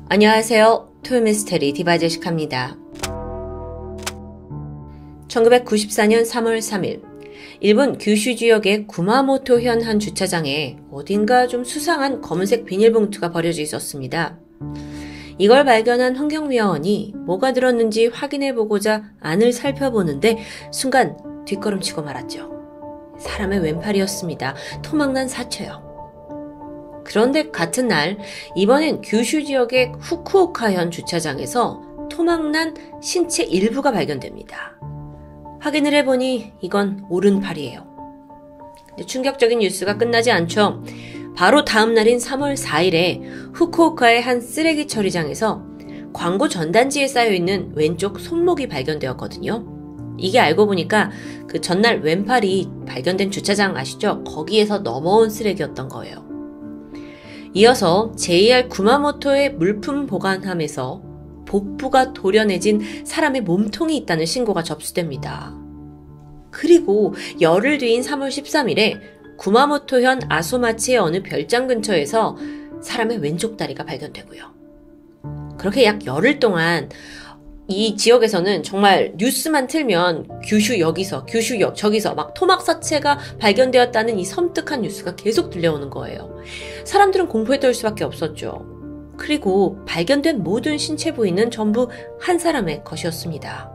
안녕하세요. 토요미스테리 디바제식합니다. 1994년 3월 3일 일본 규슈 지역의 구마모토현 한 주차장에 어딘가 좀 수상한 검은색 비닐봉투가 버려져 있었습니다. 이걸 발견한 환경미화원이 뭐가 들었는지 확인해보고자 안을 살펴보는데 순간 뒷걸음치고 말았죠. 사람의 왼팔이었습니다. 토막난 사체요. 그런데 같은 날 이번엔 규슈 지역의 후쿠오카현 주차장에서 토막난 신체 일부가 발견됩니다. 확인을 해보니 이건 오른팔이에요. 근데 충격적인 뉴스가 끝나지 않죠. 바로 다음 날인 3월 4일에 후쿠오카의 한 쓰레기 처리장에서 광고 전단지에 쌓여있는 왼쪽 손목이 발견되었거든요. 이게 알고 보니까 그 전날 왼팔이 발견된 주차장 아시죠? 거기에서 넘어온 쓰레기였던 거예요. 이어서 JR 구마모토의 물품 보관함에서 복부가 도려내진 사람의 몸통이 있다는 신고가 접수됩니다. 그리고 열흘 뒤인 3월 13일에 구마모토현 아소마치의 어느 별장 근처에서 사람의 왼쪽 다리가 발견되고요. 그렇게 약 열흘 동안 이 지역에서는 정말 뉴스만 틀면 규슈 여기서, 규슈역 저기서 막 토막 사체가 발견되었다는 이 섬뜩한 뉴스가 계속 들려오는 거예요. 사람들은 공포에 떨 수밖에 없었죠. 그리고 발견된 모든 신체 부위는 전부 한 사람의 것이었습니다.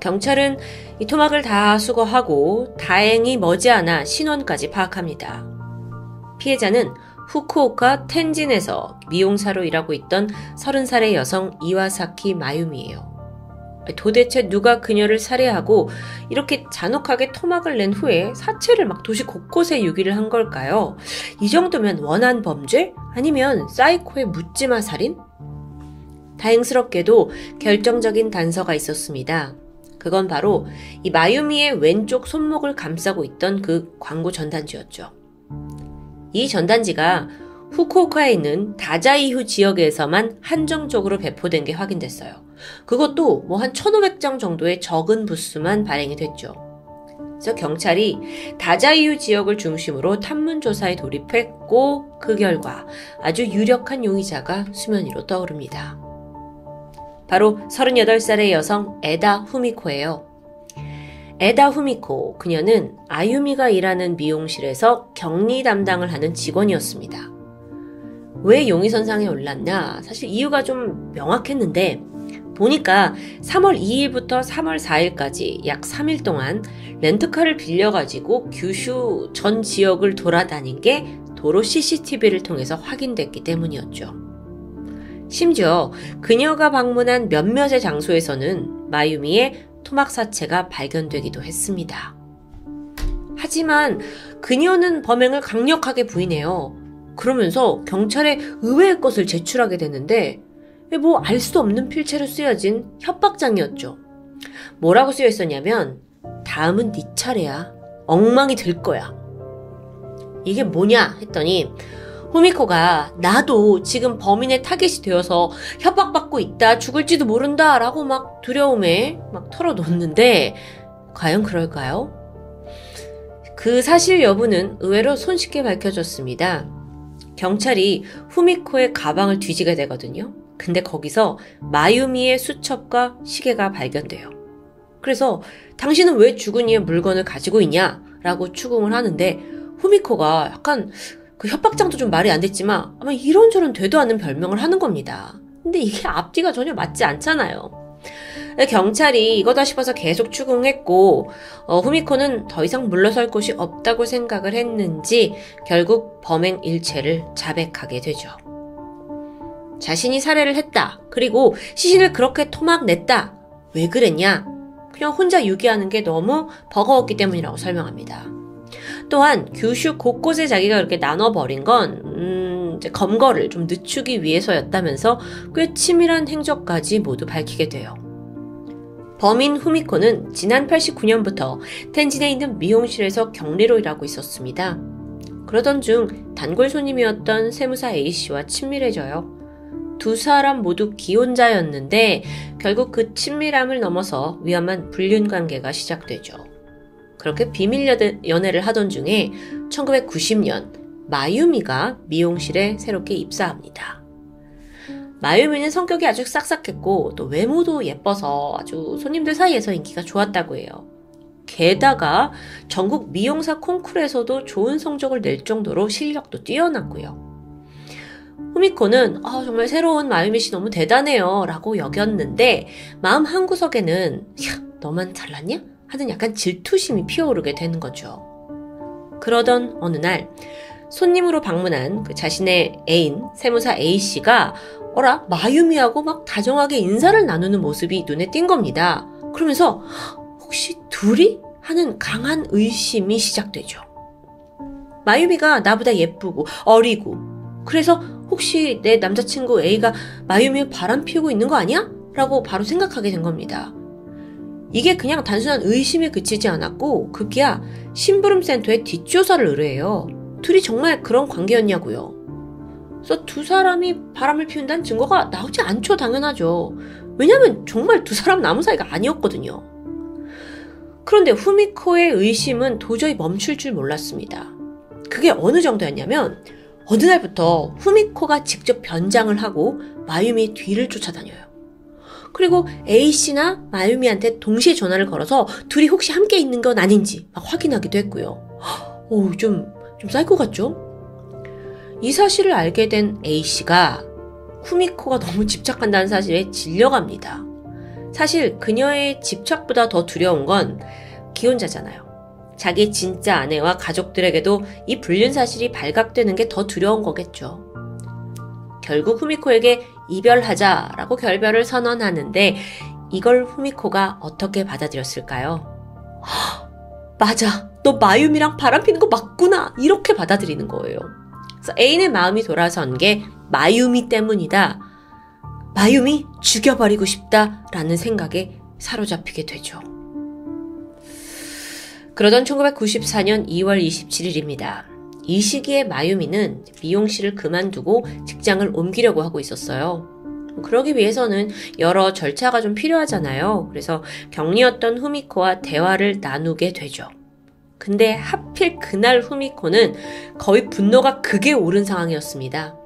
경찰은 이 토막을 다 수거하고 다행히 머지않아 신원까지 파악합니다. 피해자는 후쿠오카 텐진에서 미용사로 일하고 있던 30살의 여성 이와사키 마유미예요. 도대체 누가 그녀를 살해하고 이렇게 잔혹하게 토막을 낸 후에 사체를 막 도시 곳곳에 유기를 한 걸까요? 이 정도면 원한 범죄? 아니면 사이코의 묻지마 살인? 다행스럽게도 결정적인 단서가 있었습니다. 그건 바로 이 마유미의 왼쪽 손목을 감싸고 있던 그 광고 전단지였죠. 이 전단지가 후쿠오카에 있는 다자이후 지역에서만 한정적으로 배포된 게 확인됐어요. 그것도 뭐 한 1,500장 정도의 적은 부수만 발행이 됐죠. 그래서 경찰이 다자이후 지역을 중심으로 탐문 조사에 돌입했고 그 결과 아주 유력한 용의자가 수면 위로 떠오릅니다. 바로 38살의 여성 에다 후미코예요. 에다 후미코, 그녀는 아유미가 일하는 미용실에서 격리 담당을 하는 직원이었습니다. 왜 용의선상에 올랐나? 사실 이유가 좀 명확했는데 보니까 3월 2일부터 3월 4일까지 약 3일 동안 렌트카를 빌려가지고 규슈 전 지역을 돌아다닌 게 도로 CCTV를 통해서 확인됐기 때문이었죠. 심지어 그녀가 방문한 몇몇의 장소에서는 마유미의 토막 사체가 발견되기도 했습니다. 하지만 그녀는 범행을 강력하게 부인해요. 그러면서 경찰에 의외의 것을 제출하게 되는데 뭐 알 수도 없는 필체로 쓰여진 협박장이었죠. 뭐라고 쓰여 있었냐면 다음은 네 차례야. 엉망이 될 거야. 이게 뭐냐 했더니 후미코가 나도 지금 범인의 타겟이 되어서 협박받고 있다, 죽을지도 모른다 라고 막 두려움에 막 털어놓는데 과연 그럴까요? 그 사실 여부는 의외로 손쉽게 밝혀졌습니다. 경찰이 후미코의 가방을 뒤지게 되거든요. 근데 거기서 마유미의 수첩과 시계가 발견돼요. 그래서 당신은 왜 죽은 이의 물건을 가지고 있냐? 라고 추궁을 하는데 후미코가 약간 그 협박장도 좀 말이 안 됐지만 아마 이런저런 되도 않는 별명을 하는 겁니다. 근데 이게 앞뒤가 전혀 맞지 않잖아요. 경찰이 이거다 싶어서 계속 추궁했고 후미코는 더 이상 물러설 곳이 없다고 생각을 했는지 결국 범행 일체를 자백하게 되죠. 자신이 살해를 했다. 그리고 시신을 그렇게 토막 냈다. 왜 그랬냐? 그냥 혼자 유기하는 게 너무 버거웠기 때문이라고 설명합니다. 또한 규슈 곳곳에 자기가 이렇게 나눠버린 건 이제 검거를 좀 늦추기 위해서였다면서 꽤 치밀한 행적까지 모두 밝히게 돼요. 범인 후미코는 지난 89년부터 텐진에 있는 미용실에서 격리로 일하고 있었습니다. 그러던 중 단골 손님이었던 세무사 A씨와 친밀해져요. 두 사람 모두 기혼자였는데 결국 그 친밀함을 넘어서 위험한 불륜관계가 시작되죠. 그렇게 비밀 연애를 하던 중에 1990년 마유미가 미용실에 새롭게 입사합니다. 마유미는 성격이 아주 싹싹했고 또 외모도 예뻐서 아주 손님들 사이에서 인기가 좋았다고 해요. 게다가 전국 미용사 콩쿠르에서도 좋은 성적을 낼 정도로 실력도 뛰어났고요. 후미코는 정말 새로운 마유미 씨 너무 대단해요 라고 여겼는데 마음 한구석에는 야, 너만 잘났냐? 하는 약간 질투심이 피어오르게 되는 거죠. 그러던 어느 날 손님으로 방문한 그 자신의 애인 세무사 A씨가 마유미하고 막 다정하게 인사를 나누는 모습이 눈에 띈 겁니다. 그러면서 혹시 둘이? 하는 강한 의심이 시작되죠. 마유미가 나보다 예쁘고 어리고 그래서 혹시 내 남자친구 A가 마유미에 바람 피우고 있는 거 아니야? 라고 바로 생각하게 된 겁니다. 이게 그냥 단순한 의심에 그치지 않았고 급기야 심부름센터에 뒷조사를 의뢰해요. 둘이 정말 그런 관계였냐고요. 그래서 두 사람이 바람을 피운다는 증거가 나오지 않죠. 당연하죠. 왜냐면 정말 두 사람 아무 사이가 아니었거든요. 그런데 후미코의 의심은 도저히 멈출 줄 몰랐습니다. 그게 어느 정도였냐면 어느 날부터 후미코가 직접 변장을 하고 마유미의 뒤를 쫓아다녀요. 그리고 A씨나 마유미한테 동시에 전화를 걸어서 둘이 혹시 함께 있는 건 아닌지 막 확인하기도 했고요. 좀 사이코 같죠? 이 사실을 알게 된 A씨가 후미코가 너무 집착한다는 사실에 질려갑니다. 사실 그녀의 집착보다 더 두려운 건 기혼자잖아요. 자기 진짜 아내와 가족들에게도 이 불륜 사실이 발각되는 게 더 두려운 거겠죠. 결국 후미코에게 이별하자라고 결별을 선언하는데 이걸 후미코가 어떻게 받아들였을까요? 맞아, 너 마유미랑 바람피는 거 맞구나 이렇게 받아들이는 거예요. 그래서 애인의 마음이 돌아선 게 마유미 때문이다. 마유미 죽여버리고 싶다라는 생각에 사로잡히게 되죠. 그러던 1994년 2월 27일입니다. 이 시기에 마유미는 미용실을 그만두고 직장을 옮기려고 하고 있었어요. 그러기 위해서는 여러 절차가 좀 필요하잖아요. 그래서 격리였던 후미코와 대화를 나누게 되죠. 근데 하필 그날 후미코는 거의 분노가 극에 오른 상황이었습니다.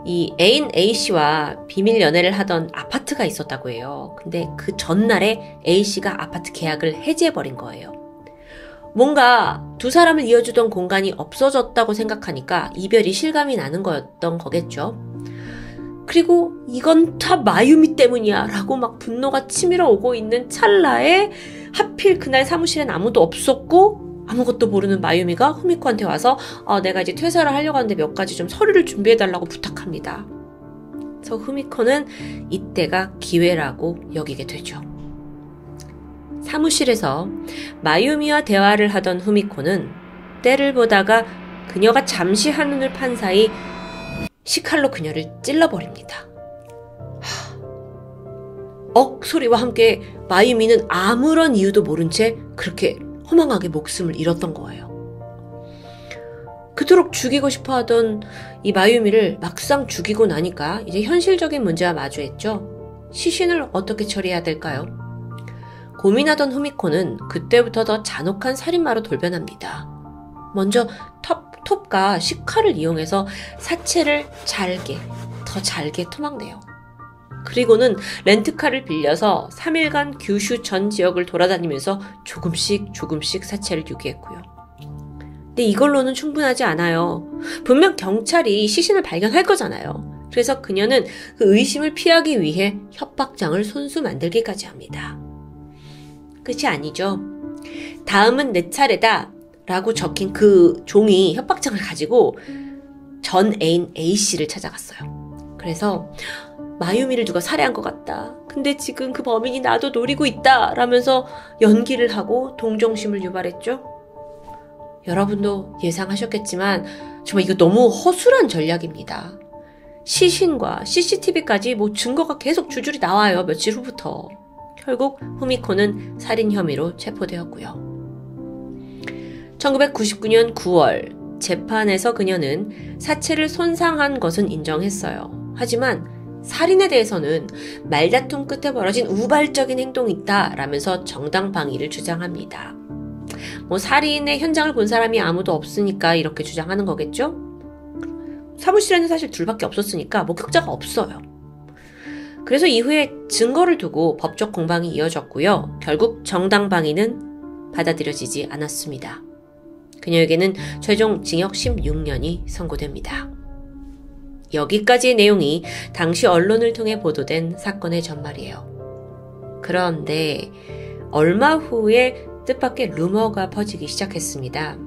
이 애인 A씨와 비밀 연애를 하던 아파트가 있었다고 해요. 근데 그 전날에 A씨가 아파트 계약을 해지해버린 거예요. 뭔가 두 사람을 이어주던 공간이 없어졌다고 생각하니까 이별이 실감이 나는 거였던 거겠죠. 그리고 이건 다 마유미 때문이야 라고 막 분노가 치밀어 오고 있는 찰나에 하필 그날 사무실엔 아무도 없었고 아무것도 모르는 마유미가 후미코한테 와서 내가 이제 퇴사를 하려고 하는데 몇 가지 좀 서류를 준비해달라고 부탁합니다. 그래서 후미코는 이때가 기회라고 여기게 되죠. 사무실에서 마유미와 대화를 하던 후미코는 때를 보다가 그녀가 잠시 한눈을 판 사이 식칼로 그녀를 찔러버립니다. 소리와 함께 마유미는 아무런 이유도 모른 채 그렇게 허망하게 목숨을 잃었던 거예요. 그토록 죽이고 싶어 하던 이 마유미를 막상 죽이고 나니까 이제 현실적인 문제와 마주했죠. 시신을 어떻게 처리해야 될까요? 고민하던 후미코는 그때부터 더 잔혹한 살인마로 돌변합니다. 먼저 톱과 식칼을 이용해서 사체를 더 잘게 토막내요. 그리고는 렌트카를 빌려서 3일간 규슈 전 지역을 돌아다니면서 조금씩 사체를 유기했고요. 근데 이걸로는 충분하지 않아요. 분명 경찰이 시신을 발견할 거잖아요. 그래서 그녀는 그 의심을 피하기 위해 협박장을 손수 만들기까지 합니다. 끝이 아니죠. 다음은 내 차례다 라고 적힌 그 종이 협박장을 가지고 전 애인 A씨를 찾아갔어요. 그래서 마유미를 누가 살해한 것 같다. 근데 지금 그 범인이 나도 노리고 있다 라면서 연기를 하고 동정심을 유발했죠. 여러분도 예상하셨겠지만 정말 이거 너무 허술한 전략입니다. 시신과 CCTV까지 증거가 계속 줄줄이 나와요. 며칠 후부터. 결국 후미코는 살인 혐의로 체포되었고요. 1999년 9월 재판에서 그녀는 사체를 손상한 것은 인정했어요. 하지만 살인에 대해서는 말다툼 끝에 벌어진 우발적인 행동이 있다라면서 정당방위를 주장합니다. 살인의 현장을 본 사람이 아무도 없으니까 이렇게 주장하는 거겠죠? 사무실에는 사실 둘밖에 없었으니까 목격자가 없어요. 그래서 이후에 증거를 두고 법적 공방이 이어졌고요. 결국 정당방위는 받아들여지지 않았습니다. 그녀에게는 최종 징역 16년이 선고됩니다. 여기까지의 내용이 당시 언론을 통해 보도된 사건의 전말이에요. 그런데 얼마 후에 뜻밖의 루머가 퍼지기 시작했습니다.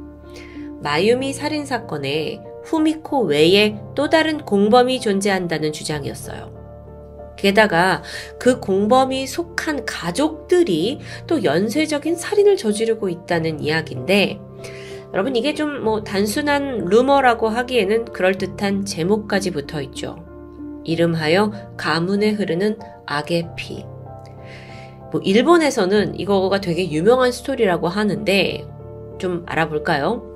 마유미 살인사건에 후미코 외에 또 다른 공범이 존재한다는 주장이었어요. 게다가 그 공범이 속한 가족들이 또 연쇄적인 살인을 저지르고 있다는 이야기인데, 여러분 이게 좀 단순한 루머라고 하기에는 그럴듯한 제목까지 붙어 있죠. 이름하여 가문에 흐르는 악의 피. 일본에서는 이거가 되게 유명한 스토리라고 하는데 좀 알아볼까요?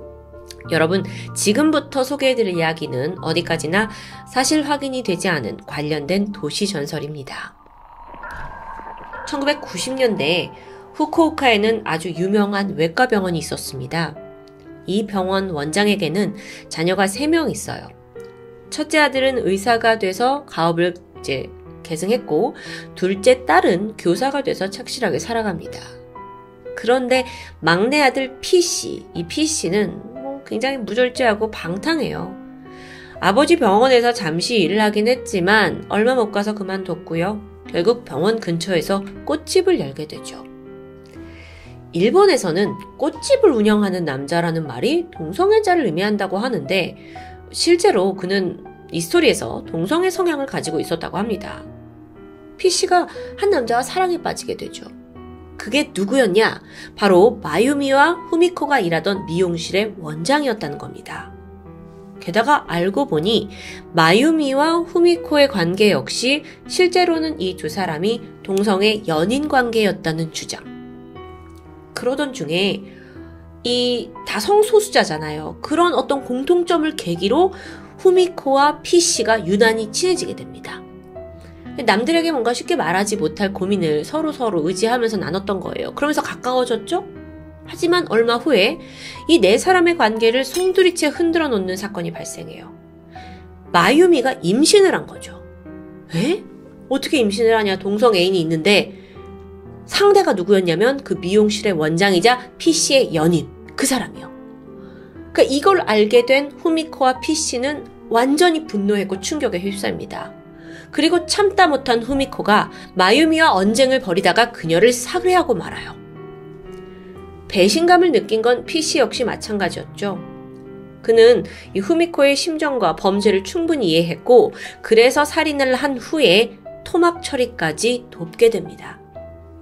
여러분, 지금부터 소개해드릴 이야기는 어디까지나 사실 확인이 되지 않은 관련된 도시 전설입니다. 1990년대 후쿠오카에는 아주 유명한 외과 병원이 있었습니다. 이 병원 원장에게는 자녀가 3명 있어요. 첫째 아들은 의사가 돼서 가업을 계승했고, 둘째 딸은 교사가 돼서 착실하게 살아갑니다. 그런데 막내 아들 P씨, 이 P씨는 굉장히 무절제하고 방탕해요. 아버지 병원에서 잠시 일을 하긴 했지만 얼마 못 가서 그만뒀고요. 결국 병원 근처에서 꽃집을 열게 되죠. 일본에서는 꽃집을 운영하는 남자라는 말이 동성애자를 의미한다고 하는데 실제로 그는 이 스토리에서 동성애 성향을 가지고 있었다고 합니다. P씨가 한 남자와 사랑에 빠지게 되죠. 그게 누구였냐? 바로 마유미와 후미코가 일하던 미용실의 원장이었다는 겁니다. 게다가 알고 보니 마유미와 후미코의 관계 역시 실제로는 이 두 사람이 동성애 연인 관계였다는 주장. 그러던 중에 이 다성소수자잖아요. 그런 어떤 공통점을 계기로 후미코와 P씨가 유난히 친해지게 됩니다. 남들에게 뭔가 쉽게 말하지 못할 고민을 서로 의지하면서 나눴던 거예요. 그러면서 가까워졌죠? 하지만 얼마 후에 이 네 사람의 관계를 송두리째 흔들어 놓는 사건이 발생해요. 마유미가 임신을 한 거죠. 에? 어떻게 임신을 하냐? 동성 애인이 있는데 상대가 누구였냐면 그 미용실의 원장이자 P씨의 연인, 그 사람이요. 그러니까 이걸 알게 된 후미코와 P씨는 완전히 분노했고 충격에 휩싸입니다. 그리고 참다 못한 후미코가 마유미와 언쟁을 벌이다가 그녀를 살해하고 말아요. 배신감을 느낀 건 P씨 역시 마찬가지였죠. 그는 이 후미코의 심정과 범죄를 충분히 이해했고 그래서 살인을 한 후에 토막 처리까지 돕게 됩니다.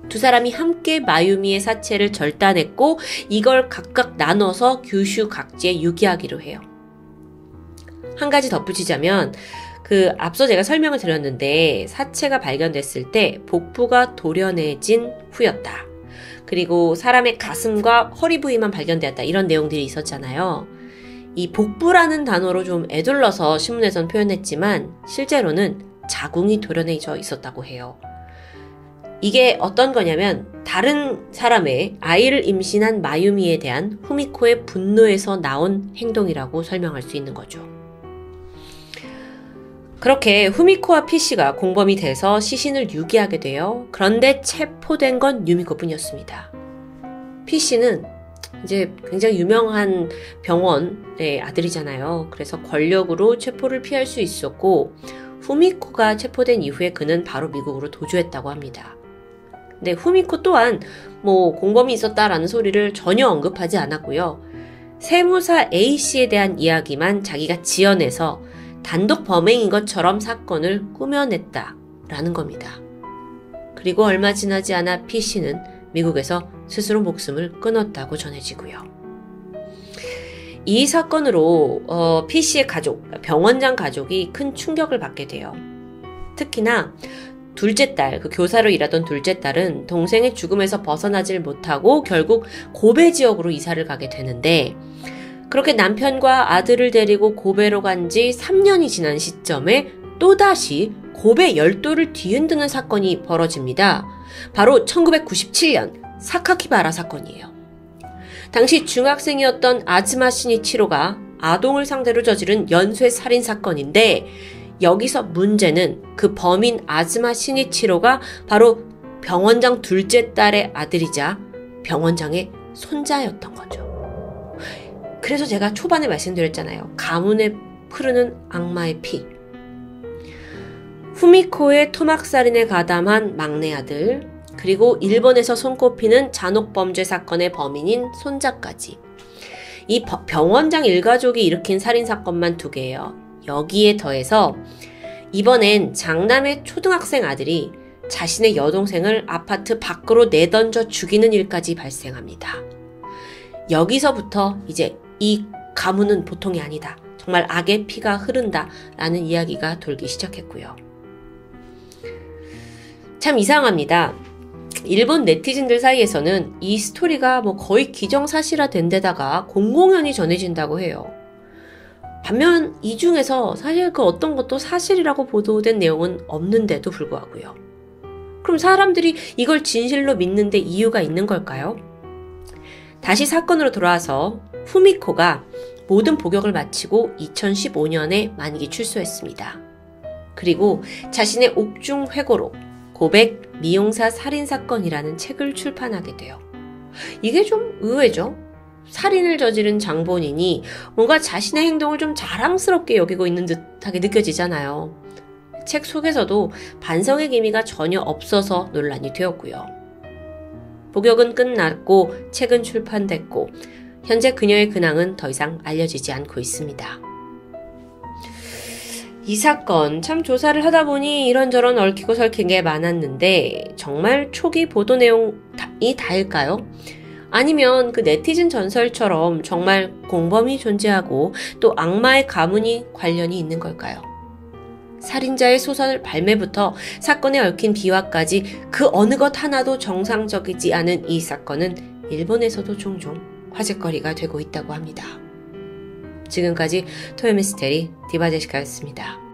두 사람이 함께 마유미의 사체를 절단했고 이걸 각각 나눠서 규슈 각지에 유기하기로 해요. 한 가지 덧붙이자면 앞서 제가 설명을 드렸는데 사체가 발견됐을 때 복부가 도려내진 후였다. 그리고 사람의 가슴과 허리 부위만 발견되었다. 이런 내용들이 있었잖아요. 이 복부라는 단어로 좀 애둘러서 신문에선 표현했지만 실제로는 자궁이 도려내져 있었다고 해요. 이게 어떤 거냐면 다른 사람의 아이를 임신한 마유미에 대한 후미코의 분노에서 나온 행동이라고 설명할 수 있는 거죠. 그렇게 후미코와 P씨가 공범이 돼서 시신을 유기하게 돼요. 그런데 체포된 건 유미코뿐이었습니다. P씨는 이제 굉장히 유명한 병원의 아들이잖아요. 그래서 권력으로 체포를 피할 수 있었고 후미코가 체포된 이후에 그는 바로 미국으로 도주했다고 합니다. 근데 후미코 또한 공범이 있었다라는 소리를 전혀 언급하지 않았고요. 세무사 A씨에 대한 이야기만 자기가 지어내서 단독 범행인 것처럼 사건을 꾸며냈다라는 겁니다. 그리고 얼마 지나지 않아 P씨는 미국에서 스스로 목숨을 끊었다고 전해지고요. 이 사건으로 P씨의 가족, 병원장 가족이 큰 충격을 받게 돼요. 특히나 둘째 딸, 그 교사로 일하던 둘째 딸은 동생의 죽음에서 벗어나질 못하고 결국 고베 지역으로 이사를 가게 되는데 그렇게 남편과 아들을 데리고 고베로 간 지 3년이 지난 시점에 또다시 고베 열도를 뒤흔드는 사건이 벌어집니다. 바로 1997년 사카키바라 사건이에요. 당시 중학생이었던 아즈마 시니치로가 아동을 상대로 저지른 연쇄 살인 사건인데 여기서 문제는 그 범인 아즈마 시니치로가 바로 병원장 둘째 딸의 아들이자 병원장의 손자였던 거죠. 그래서 제가 초반에 말씀드렸잖아요. 가문에 흐르는 악마의 피. 후미코의 토막살인에 가담한 막내 아들, 그리고 일본에서 손꼽히는 잔혹범죄 사건의 범인인 손자까지. 이 병원장 일가족이 일으킨 살인사건만 2개예요. 여기에 더해서 이번엔 장남의 초등학생 아들이 자신의 여동생을 아파트 밖으로 내던져 죽이는 일까지 발생합니다. 여기서부터 이제 이 가문은 보통이 아니다. 정말 악의 피가 흐른다라는 이야기가 돌기 시작했고요. 참 이상합니다. 일본 네티즌들 사이에서는 이 스토리가 거의 기정사실화된 데다가 공공연히 전해진다고 해요. 반면 이 중에서 사실 그 어떤 것도 사실이라고 보도된 내용은 없는데도 불구하고요. 그럼 사람들이 이걸 진실로 믿는데 이유가 있는 걸까요? 다시 사건으로 돌아와서 후미코가 모든 복역을 마치고 2015년에 만기 출소했습니다. 그리고 자신의 옥중 회고록 고백 미용사 살인사건이라는 책을 출판하게 돼요. 이게 좀 의외죠? 살인을 저지른 장본인이 뭔가 자신의 행동을 좀 자랑스럽게 여기고 있는 듯하게 느껴지잖아요. 책 속에서도 반성의 기미가 전혀 없어서 논란이 되었고요. 복역은 끝났고 책은 출판됐고 현재 그녀의 근황은 더 이상 알려지지 않고 있습니다. 이 사건 참 조사를 하다 보니 이런저런 얽히고 설킨 게 많았는데 정말 초기 보도 내용이 다일까요? 아니면 그 네티즌 전설처럼 정말 공범이 존재하고 또 악마의 가문이 관련이 있는 걸까요? 살인자의 소설 발매부터 사건에 얽힌 비화까지 그 어느 것 하나도 정상적이지 않은 이 사건은 일본에서도 종종 화제거리가 되고 있다고 합니다. 지금까지 토요미스테리 디바제시카였습니다.